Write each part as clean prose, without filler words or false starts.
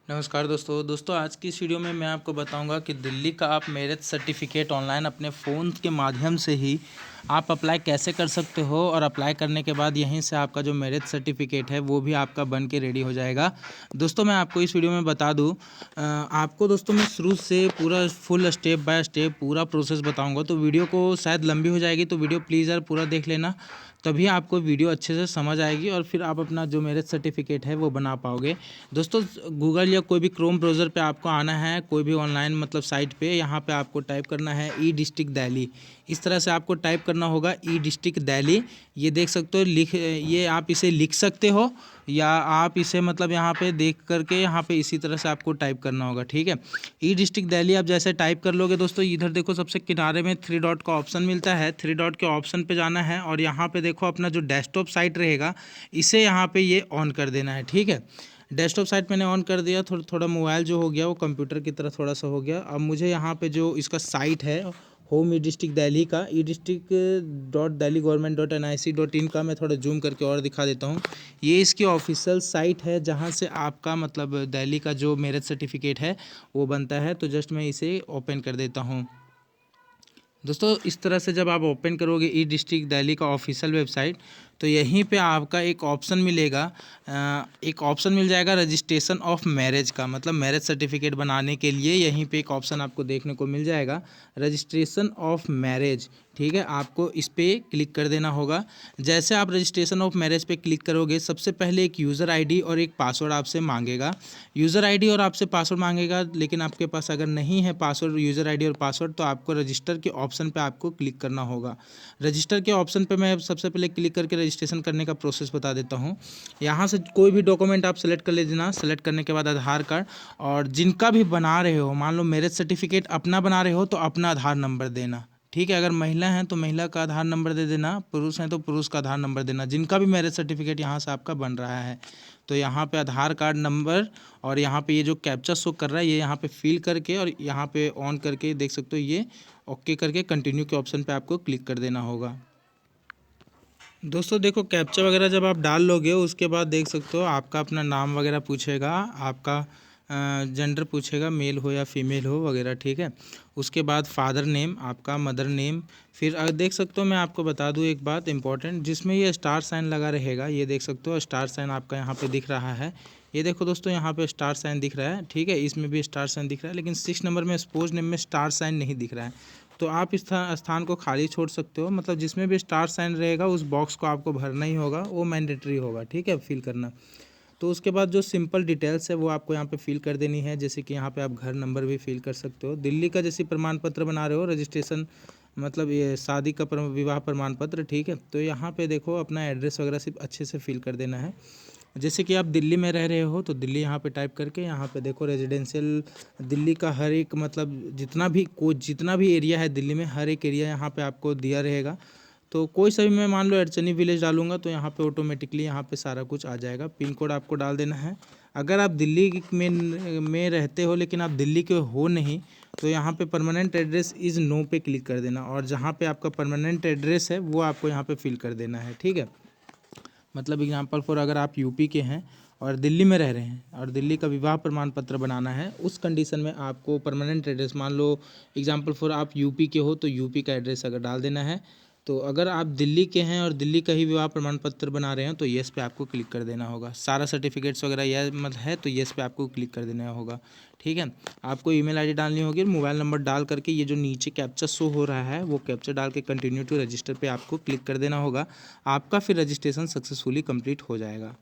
नमस्कार दोस्तों आज की इस वीडियो में मैं आपको बताऊंगा कि दिल्ली का आप मैरिज सर्टिफिकेट ऑनलाइन अपने फ़ोन के माध्यम से ही आप अप्लाई कैसे कर सकते हो और अप्लाई करने के बाद यहीं से आपका जो मैरिज सर्टिफिकेट है वो भी आपका बन के रेडी हो जाएगा। दोस्तों मैं आपको इस वीडियो में बता दूं, आपको दोस्तों मैं शुरू से पूरा फुल स्टेप बाय स्टेप पूरा प्रोसेस बताऊंगा, तो वीडियो को शायद लंबी हो जाएगी, तो वीडियो प्लीज़ यार पूरा देख लेना, तभी आपको वीडियो अच्छे से समझ आएगी और फिर आप अपना जो मैरिज सर्टिफिकेट है वो बना पाओगे। दोस्तों गूगल या कोई भी क्रोम ब्राउज़र पे आपको आना है, कोई भी ऑनलाइन मतलब साइट पे, यहाँ पे आपको टाइप करना है ई डिस्ट्रिक्ट दिल्ली। इस तरह से आपको टाइप करना होगा ई डिस्ट्रिक्ट दिल्ली। ये देख सकते हो, ये आप इसे लिख सकते हो या आप इसे मतलब यहाँ पे देख करके यहाँ पे इसी तरह से आपको टाइप करना होगा, ठीक है। ई डिस्ट्रिक्ट दिल्ली आप जैसे टाइप कर लोगे दोस्तों, इधर देखो सबसे किनारे में 3 डॉट का ऑप्शन मिलता है, 3 डॉट के ऑप्शन पे जाना है और यहाँ पे देखो अपना जो डेस्कटॉप साइट रहेगा इसे यहाँ पे ये ऑन कर देना है, ठीक है। डेस्कटॉप साइट मैंने ऑन कर दिया, थोड़ा मोबाइल जो हो गया वो कंप्यूटर की तरह थोड़ा सा हो गया। अब मुझे यहाँ पे जो इसका साइट है होम ई डिस्ट्रिक्ट दिल्ली का, E district dot Delhi government dot NIC.in का, मैं थोड़ा जूम करके और दिखा देता हूँ। ये इसकी ऑफिशियल साइट है जहाँ से आपका मतलब दिल्ली का जो मैरिज सर्टिफिकेट है वो बनता है। तो जस्ट मैं इसे ओपन कर देता हूँ। दोस्तों इस तरह से जब आप ओपन करोगे ई डिस्ट्रिक्ट दिल्ली का ऑफिशियल वेबसाइट, तो यहीं पे आपका एक ऑप्शन मिलेगा, एक ऑप्शन मिल जाएगा रजिस्ट्रेशन ऑफ मैरिज का, मतलब मैरिज सर्टिफिकेट बनाने के लिए यहीं पे एक ऑप्शन आपको देखने को मिल जाएगा, रजिस्ट्रेशन ऑफ मैरिज, ठीक है। आपको इस पर क्लिक कर देना होगा। जैसे आप रजिस्ट्रेशन ऑफ मैरिज पे क्लिक करोगे, सबसे पहले एक यूज़र आईडी और एक पासवर्ड आपसे मांगेगा। यूज़र आईडी और आपसे पासवर्ड मांगेगा, लेकिन आपके पास अगर नहीं है पासवर्ड, यूज़र आईडी और पासवर्ड, तो आपको रजिस्टर के ऑप्शन पे आपको क्लिक करना होगा। रजिस्टर के ऑप्शन पे मैं सबसे पहले क्लिक करके रजिस्ट्रेशन करने का प्रोसेस बता देता हूँ। यहाँ से कोई भी डॉक्यूमेंट आप सेलेक्ट कर लेना। सेलेक्ट करने के बाद आधार कार्ड, और जिनका भी बना रहे हो, मान लो मैरिज सर्टिफिकेट अपना बना रहे हो तो अपना आधार नंबर देना, ठीक है। अगर महिला हैं तो महिला का आधार नंबर दे देना, पुरुष हैं तो पुरुष का आधार नंबर देना, जिनका भी मैरिज सर्टिफिकेट यहाँ से आपका बन रहा है। तो यहाँ पे आधार कार्ड नंबर और यहाँ पे ये जो कैप्चा शो कर रहा है ये यहाँ पे फिल करके और यहाँ पे ऑन करके देख सकते हो, ये ओके करके कंटिन्यू के ऑप्शन पे आपको क्लिक कर देना होगा। दोस्तों देखो कैप्चा वगैरह जब आप डाल लोगे उसके बाद देख सकते हो आपका अपना नाम वगैरह पूछेगा, आपका जेंडर पूछेगा, मेल हो या फीमेल हो वगैरह, ठीक है। उसके बाद फादर नेम, आपका मदर नेम, फिर देख सकते हो, मैं आपको बता दूं एक बात इंपॉर्टेंट, जिसमें ये स्टार साइन लगा रहेगा, ये देख सकते हो स्टार साइन आपका यहाँ पे दिख रहा है। ये देखो दोस्तों यहाँ पे स्टार साइन दिख रहा है, ठीक है, इसमें भी स्टार साइन दिख रहा है, लेकिन 6 नंबर में स्पोज नेम में स्टार साइन नहीं दिख रहा है। तो आप इस स्थान को खाली छोड़ सकते हो, मतलब जिसमें भी स्टार साइन रहेगा उस बॉक्स को आपको भरना ही होगा, वो मैंडेटरी होगा, ठीक है, फिल करना। तो उसके बाद जो सिंपल डिटेल्स है वो आपको यहाँ पे फिल कर देनी है, जैसे कि यहाँ पे आप घर नंबर भी फिल कर सकते हो। दिल्ली का जैसे प्रमाण पत्र बना रहे हो, रजिस्ट्रेशन मतलब ये शादी का विवाह प्रमाण पत्र, ठीक है। तो यहाँ पे देखो अपना एड्रेस वगैरह सिर्फ अच्छे से फिल कर देना है। जैसे कि आप दिल्ली में रह रहे हो तो दिल्ली यहाँ पे टाइप करके यहाँ पे देखो रेजिडेंशियल दिल्ली का हर एक मतलब जितना भी एरिया है दिल्ली में, हर एक एरिया यहाँ पे आपको दिया रहेगा। तो कोई सा भी मैं मान लो एडचनी विलेज डालूंगा तो यहाँ पे ऑटोमेटिकली यहाँ पे सारा कुछ आ जाएगा। पिन कोड आपको डाल देना है। अगर आप दिल्ली में रहते हो लेकिन आप दिल्ली के हो नहीं, तो यहाँ पे परमानेंट एड्रेस इज़ नो पे क्लिक कर देना, और जहाँ पे आपका परमानेंट एड्रेस है वो आपको यहाँ पे फिल कर देना है, ठीक है। मतलब एग्जांपल फॉर अगर आप यूपी के हैं और दिल्ली में रह रहे हैं और दिल्ली का विवाह प्रमाण पत्र बनाना है, उस कंडीशन में आपको परमानेंट एड्रेस, मान लो एग्जांपल फॉर आप यूपी के हो तो यूपी का एड्रेस अगर डाल देना है। तो अगर आप दिल्ली के हैं और दिल्ली का ही विवाह प्रमाण पत्र बना रहे हैं तो येस पे आपको क्लिक कर देना होगा। सारा सर्टिफिकेट्स वगैरह यह मतलब है तो येस पे आपको क्लिक कर देना होगा, ठीक है। आपको ईमेल आईडी डालनी होगी, मोबाइल नंबर डाल करके ये जो नीचे कैप्चा शो हो रहा है वो कैप्चा डाल के कंटिन्यू टू रजिस्टर पे आपको क्लिक कर देना होगा। आपका फिर रजिस्ट्रेशन सक्सेसफुली कंप्लीट हो जाएगा।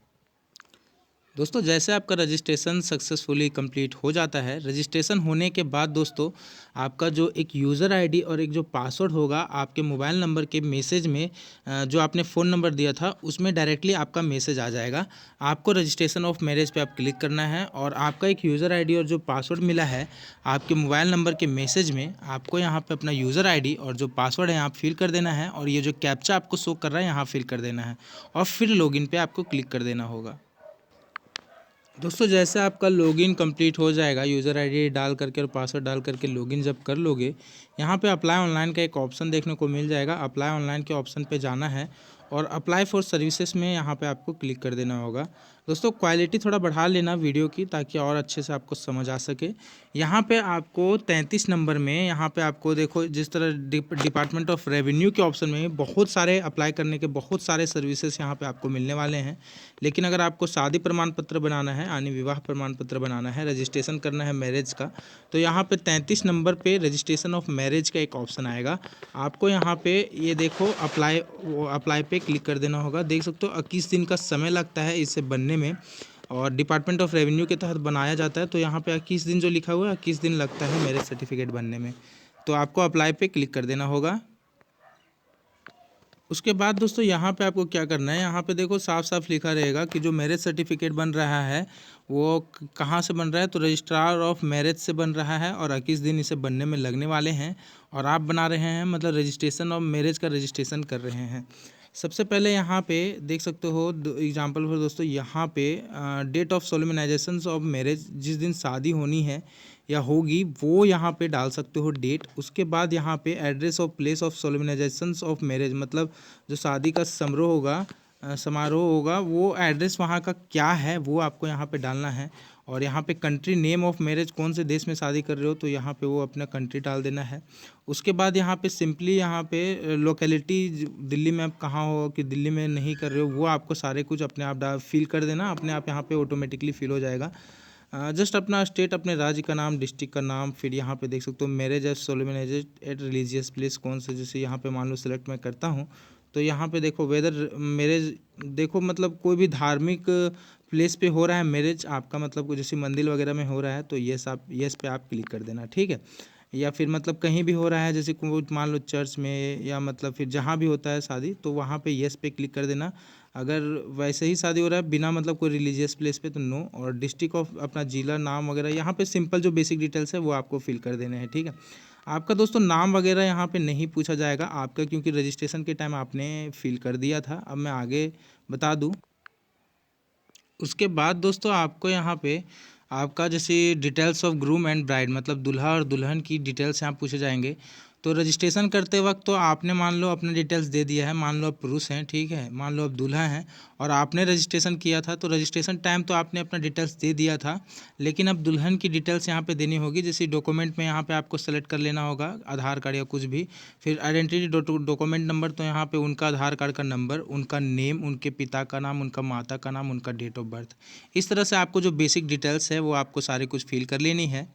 दोस्तों जैसे आपका रजिस्ट्रेशन सक्सेसफुली कंप्लीट हो जाता है, रजिस्ट्रेशन होने के बाद दोस्तों आपका जो एक यूज़र आईडी और एक जो पासवर्ड होगा आपके मोबाइल नंबर के मैसेज में, जो आपने फ़ोन नंबर दिया था उसमें डायरेक्टली आपका मैसेज आ जाएगा। आपको रजिस्ट्रेशन ऑफ मैरिज पे आप क्लिक करना है और आपका एक यूज़र आईडी और जो पासवर्ड मिला है आपके मोबाइल नंबर के मैसेज में, आपको यहाँ पर अपना यूज़र आई और जो पासवर्ड है यहाँ फिल कर देना है, और ये जो कैप्चा आपको शो कर रहा है यहाँ फिल कर देना है, और फिर लॉगिन पे आपको क्लिक कर देना होगा। दोस्तों जैसे आपका लॉगिन कंप्लीट हो जाएगा, यूज़र आईडी डाल करके और पासवर्ड डाल करके लॉगिन जब कर लोगे, यहाँ पे अप्लाई ऑनलाइन का एक ऑप्शन देखने को मिल जाएगा। अप्लाई ऑनलाइन के ऑप्शन पे जाना है और अप्लाई फॉर सर्विसेज में यहाँ पे आपको क्लिक कर देना होगा। दोस्तों क्वालिटी थोड़ा बढ़ा लेना वीडियो की, ताकि और अच्छे से आपको समझ आ सके। यहाँ पे आपको 33 नंबर में, यहाँ पे आपको देखो जिस तरह डिपार्टमेंट ऑफ रेवेन्यू के ऑप्शन में बहुत सारे अप्लाई करने के बहुत सारे सर्विसेज यहाँ पे आपको मिलने वाले हैं। लेकिन अगर आपको शादी प्रमाण पत्र बनाना है यानी विवाह प्रमाण पत्र बनाना है, रजिस्ट्रेशन करना है मैरिज का, तो यहाँ पे 33 नंबर पे रजिस्ट्रेशन ऑफ मैरिज का एक ऑप्शन आएगा। आपको यहाँ पे ये देखो अप्लाई पे क्लिक कर देना होगा। देख सकते हो 21 दिन का समय लगता है इसे बनने में, और डिपार्टमेंट ऑफ रेवेन्यू के तहत बनाया जाता है। तो यहाँ पे 21 दिन जो लिखा हुआ है, 21 दिन लगता है मैरिज सर्टिफिकेट बनने में। तो आपको अप्लाई पे क्लिक कर देना होगा। उसके बाद दोस्तों यहाँ पे आपको क्या करना है, यहाँ पे देखो साफ साफ लिखा रहेगा कि जो मैरिज सर्टिफिकेट बन रहा है वो कहाँ से बन रहा है, तो रजिस्ट्रार ऑफ मैरिज से बन रहा है, और 21 दिन इसे बनने में लगने वाले हैं। और आप बना रहे हैं, मतलब रजिस्ट्रेशन ऑफ मैरिज का रजिस्ट्रेशन कर रहे हैं। सबसे पहले यहाँ पे देख सकते हो एग्जाम्पल फॉर दोस्तों, यहाँ पे date of solemnisation of marriage, जिस दिन शादी होनी है या होगी वो यहाँ पे डाल सकते हो डेट। उसके बाद यहाँ पे address of place of solemnisation of marriage, मतलब जो शादी का समारोह होगा वो एड्रेस वहाँ का क्या है वो आपको यहाँ पे डालना है। और यहाँ पे कंट्री नेम ऑफ मैरिज, कौन से देश में शादी कर रहे हो तो यहाँ पे वो अपना कंट्री डाल देना है। उसके बाद यहाँ पे सिंपली यहाँ पे लोकेलिटी, दिल्ली में आप कहाँ हो कि दिल्ली में नहीं कर रहे हो, वो आपको सारे कुछ अपने आप फिल कर देना, अपने आप यहाँ पे ऑटोमेटिकली फिल हो जाएगा। जस्ट अपना स्टेट, अपने राज्य का नाम, डिस्ट्रिक्ट का नाम, फिर यहाँ पे देख सकते हो marriage as solemnized at religious place, कौन से, जैसे यहाँ पे मान लो सेलेक्ट मैं करता हूँ तो यहाँ पे देखो वेदर मैरिज, देखो मतलब कोई भी धार्मिक प्लेस पे हो रहा है मैरिज आपका, मतलब जैसे मंदिर वगैरह में हो रहा है तो यस पे आप क्लिक कर देना, ठीक है। या फिर मतलब कहीं भी हो रहा है, जैसे कोई मान लो चर्च में, या मतलब फिर जहाँ भी होता है शादी तो वहाँ पे यस पे क्लिक कर देना। अगर वैसे ही शादी हो रहा है बिना मतलब कोई रिलीजियस प्लेस पे तो नो। और डिस्ट्रिक्ट ऑफ अपना जिला नाम वगैरह यहाँ पे सिंपल जो बेसिक डिटेल्स है वो आपको फिल कर देने हैं, ठीक है। आपका दोस्तों नाम वगैरह यहाँ पे नहीं पूछा जाएगा आपका, क्योंकि रजिस्ट्रेशन के टाइम आपने फिल कर दिया था। अब मैं आगे बता दूँ। उसके बाद दोस्तों आपको यहाँ पे आपका जैसे details of groom and bride, मतलब दूल्हा और दुल्हन की डिटेल्स यहाँ पूछे जाएंगे। तो रजिस्ट्रेशन करते वक्त तो आपने मान लो अपने डिटेल्स दे दिया है, मान लो आप पुरुष हैं, ठीक है, मान लो आप दूल्हा हैं और आपने रजिस्ट्रेशन किया था, तो रजिस्ट्रेशन टाइम तो आपने अपना डिटेल्स दे दिया था। लेकिन अब दुल्हन की डिटेल्स यहाँ पे देनी होगी। जैसे डॉक्यूमेंट में यहाँ पे आपको सेलेक्ट कर लेना होगा आधार कार्ड या कुछ भी, फिर आइडेंटिटी डॉक्यूमेंट नंबर, तो यहाँ पे उनका आधार कार्ड का नंबर, उनका नेम, उनके पिता का नाम, उनका माता का नाम, उनका डेट ऑफ बर्थ। इस तरह से आपको जो बेसिक डिटेल्स है वो आपको सारे कुछ फिल कर लेनी है।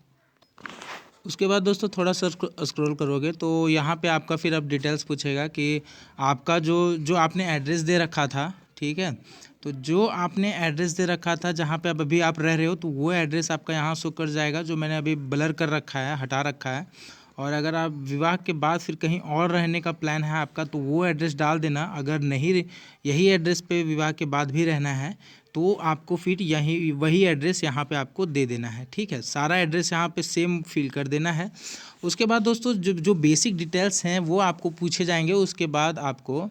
उसके बाद दोस्तों थोड़ा सा स्क्रॉल करोगे तो यहाँ पे आपका फिर अब डिटेल्स पूछेगा कि आपका जो जो आपने एड्रेस दे रखा था, ठीक है, तो जो आपने एड्रेस दे रखा था जहाँ पे अब अभी आप रह रहे हो, तो वो एड्रेस आपका यहाँ शो कर जाएगा, जो मैंने अभी ब्लर कर रखा है, हटा रखा है। और अगर आप विवाह के बाद फिर कहीं और रहने का प्लान है आपका, तो वो एड्रेस डाल देना। अगर नहीं, यही एड्रेस पे विवाह के बाद भी रहना है तो आपको फिर यही वही एड्रेस यहाँ पे आपको दे देना है, ठीक है। सारा एड्रेस यहाँ पे सेम फिल कर देना है। उसके बाद दोस्तों जो जो बेसिक डिटेल्स हैं वो आपको पूछे जाएंगे। उसके बाद आपको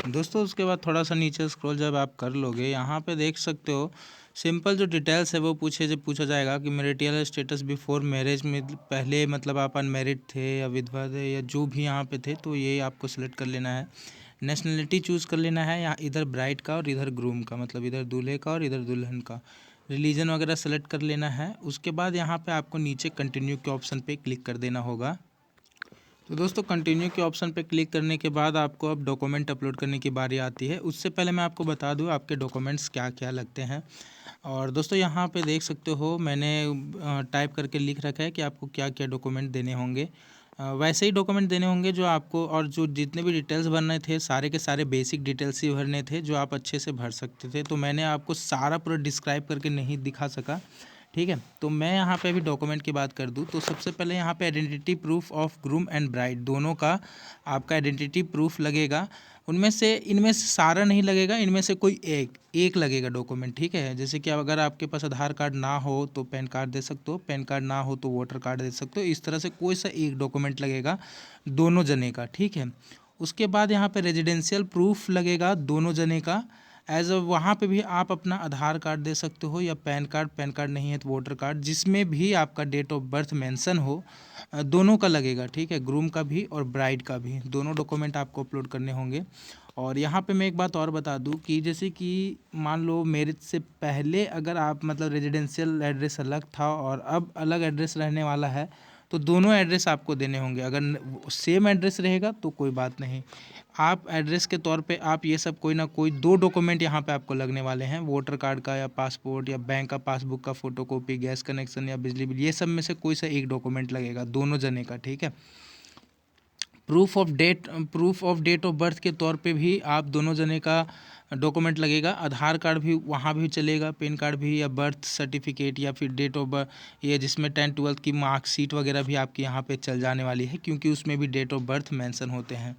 दोस्तों उसके बाद थोड़ा सा नीचे स्क्रॉल जब आप कर लोगे, यहाँ पे देख सकते हो सिंपल जो डिटेल्स है वो पूछा जाएगा कि मैरिटल स्टेटस बिफोर मैरिज में, पहले मतलब आप अनमेरिड थे या विधवा थे या जो भी यहाँ पे थे, तो ये आपको सेलेक्ट कर लेना है। नेशनलिटी चूज़ कर लेना है, या इधर ब्राइड का और इधर ग्रूम का, मतलब इधर दूल्हे का और इधर दुल्हन का। रिलीजन वगैरह सेलेक्ट कर लेना है। उसके बाद यहाँ पे आपको नीचे कंटिन्यू के ऑप्शन पे क्लिक कर देना होगा। तो दोस्तों कंटिन्यू के ऑप्शन पे क्लिक करने के बाद आपको अब डॉक्यूमेंट अपलोड करने की बारी आती है। उससे पहले मैं आपको बता दूं आपके डॉक्यूमेंट्स क्या क्या लगते हैं। और दोस्तों यहाँ पे देख सकते हो मैंने टाइप करके लिख रखा है कि आपको क्या क्या डॉक्यूमेंट देने होंगे। वैसे ही डॉक्यूमेंट देने होंगे जो आपको, और जो जितने भी डिटेल्स भरने थे सारे के सारे बेसिक डिटेल्स ही भरने थे जो आप अच्छे से भर सकते थे। तो मैंने आपको सारा पूरा डिस्क्राइब करके नहीं दिखा सका, ठीक है। तो मैं यहाँ पे अभी डॉक्यूमेंट की बात कर दूँ तो सबसे पहले यहाँ पे identity proof of groom and bride, दोनों का आपका आइडेंटिटी प्रूफ लगेगा। इनमें से सारा नहीं लगेगा, इनमें से कोई एक लगेगा डॉक्यूमेंट, ठीक है। जैसे कि अगर आपके पास आधार कार्ड ना हो तो पैन कार्ड दे सकते हो, पैन कार्ड ना हो तो वोटर कार्ड दे सकते हो। इस तरह से कोई सा एक डॉक्यूमेंट लगेगा दोनों जने का, ठीक है। उसके बाद यहाँ पे रेजिडेंशियल प्रूफ लगेगा दोनों जने का। वहाँ पे भी आप अपना आधार कार्ड दे सकते हो या पैन कार्ड नहीं है तो वोटर कार्ड, जिसमें भी आपका डेट ऑफ बर्थ मेंशन हो। दोनों का लगेगा, ठीक है, ग्रूम का भी और ब्राइड का भी, दोनों डॉक्यूमेंट आपको अपलोड करने होंगे। और यहाँ पे मैं एक बात और बता दूँ कि जैसे कि मान लो मैरिज से पहले अगर आप मतलब रेजिडेंशियल एड्रेस अलग था और अब अलग एड्रेस रहने वाला है, तो दोनों एड्रेस आपको देने होंगे। अगर सेम एड्रेस रहेगा तो कोई बात नहीं, आप एड्रेस के तौर पे आप ये सब कोई ना कोई 2 डॉक्यूमेंट यहाँ पे आपको लगने वाले हैं, वोटर कार्ड का या पासपोर्ट या बैंक का पासबुक का फ़ोटोकॉपी, गैस कनेक्शन या बिजली बिल, ये सब में से कोई सा एक डॉक्यूमेंट लगेगा दोनों जने का, ठीक है। Proof of date of birth के तौर पे भी आप दोनों जने का डॉक्यूमेंट लगेगा। आधार कार्ड भी वहाँ भी चलेगा, पैन कार्ड भी, या बर्थ सर्टिफिकेट या फिर डेट ऑफ बर्थ, ये जिसमें 10-12 की मार्कशीट वगैरह भी आपके यहाँ पे चल जाने वाली है, क्योंकि उसमें भी डेट ऑफ बर्थ मेंशन होते हैं।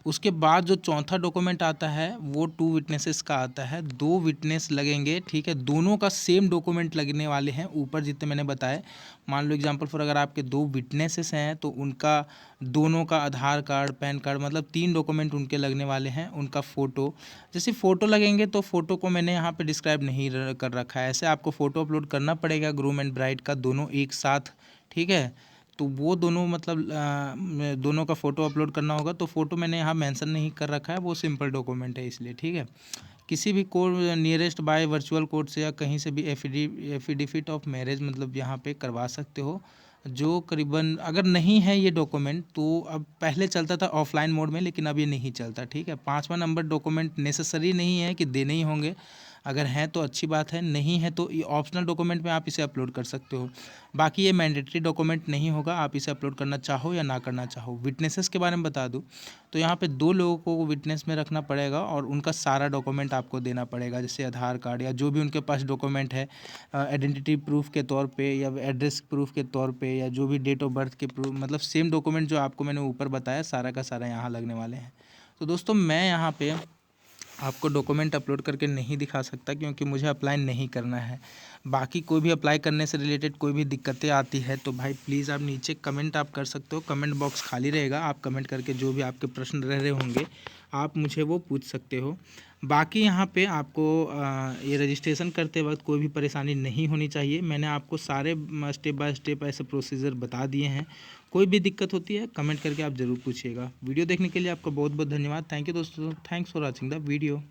उसके बाद जो चौथा डॉक्यूमेंट आता है वो 2 विटनेसेस का आता है, 2 विटनेस लगेंगे, ठीक है। दोनों का सेम डॉक्यूमेंट लगने वाले हैं, ऊपर जितने मैंने बताए। मान लो एग्जांपल फॉर अगर आपके 2 विटनेसेस हैं तो उनका दोनों का आधार कार्ड, पैन कार्ड, मतलब 3 डॉक्यूमेंट उनके लगने वाले हैं। उनका फ़ोटो, जैसे फ़ोटो लगेंगे तो फ़ोटो को मैंने यहाँ पे डिस्क्राइब नहीं कर रखा है, ऐसे आपको फ़ोटो अपलोड करना पड़ेगा ग्रूम एंड ब्राइड का दोनों एक साथ, ठीक है। तो वो दोनों मतलब दोनों का फ़ोटो अपलोड करना होगा, तो फ़ोटो मैंने यहाँ मेंशन नहीं कर रखा है, वो सिंपल डॉक्यूमेंट है इसलिए, ठीक है। किसी भी court nearest by virtual court से या कहीं से भी एफिडेविट ऑफ मैरिज मतलब यहाँ पे करवा सकते हो, जो करीबन अगर नहीं है ये डॉक्यूमेंट तो अब पहले चलता था ऑफलाइन मोड में, लेकिन अब ये नहीं चलता, ठीक है। 5वां नंबर डॉक्यूमेंट नेसेसरी नहीं है कि देने ही होंगे, अगर हैं तो अच्छी बात है, नहीं है तो ये ऑप्शनल डॉक्यूमेंट में आप इसे अपलोड कर सकते हो। बाकी ये मैंडेटरी डॉक्यूमेंट नहीं होगा, आप इसे अपलोड करना चाहो या ना करना चाहो। विटनेसेस के बारे में बता दूं तो यहाँ पे 2 लोगों को विटनेस में रखना पड़ेगा और उनका सारा डॉक्यूमेंट आपको देना पड़ेगा, जैसे आधार कार्ड या जो भी उनके पास डॉक्यूमेंट है, आइडेंटिटी प्रूफ के तौर पे या एड्रेस प्रूफ के तौर पे, या जो भी डेट ऑफ बर्थ के प्रूफ, मतलब सेम डॉक्यूमेंट जो आपको मैंने ऊपर बताया सारा का सारा यहाँ लगने वाले हैं। तो दोस्तों मैं यहाँ पे आपको डॉक्यूमेंट अपलोड करके नहीं दिखा सकता क्योंकि मुझे अप्लाई नहीं करना है। बाकी कोई भी अप्लाई करने से रिलेटेड कोई भी दिक्कतें आती है तो भाई प्लीज़ आप नीचे कमेंट आप कर सकते हो, कमेंट बॉक्स खाली रहेगा, आप कमेंट करके जो भी आपके प्रश्न रह रहे होंगे आप मुझे वो पूछ सकते हो। बाकी यहाँ पे आपको ये रजिस्ट्रेशन करते वक्त कोई भी परेशानी नहीं होनी चाहिए, मैंने आपको सारे स्टेप बाय स्टेप ऐसे प्रोसीजर बता दिए हैं। कोई भी दिक्कत होती है कमेंट करके आप ज़रूर पूछिएगा। वीडियो देखने के लिए आपका बहुत बहुत धन्यवाद। थैंक यू दोस्तों, thanks for watching the video.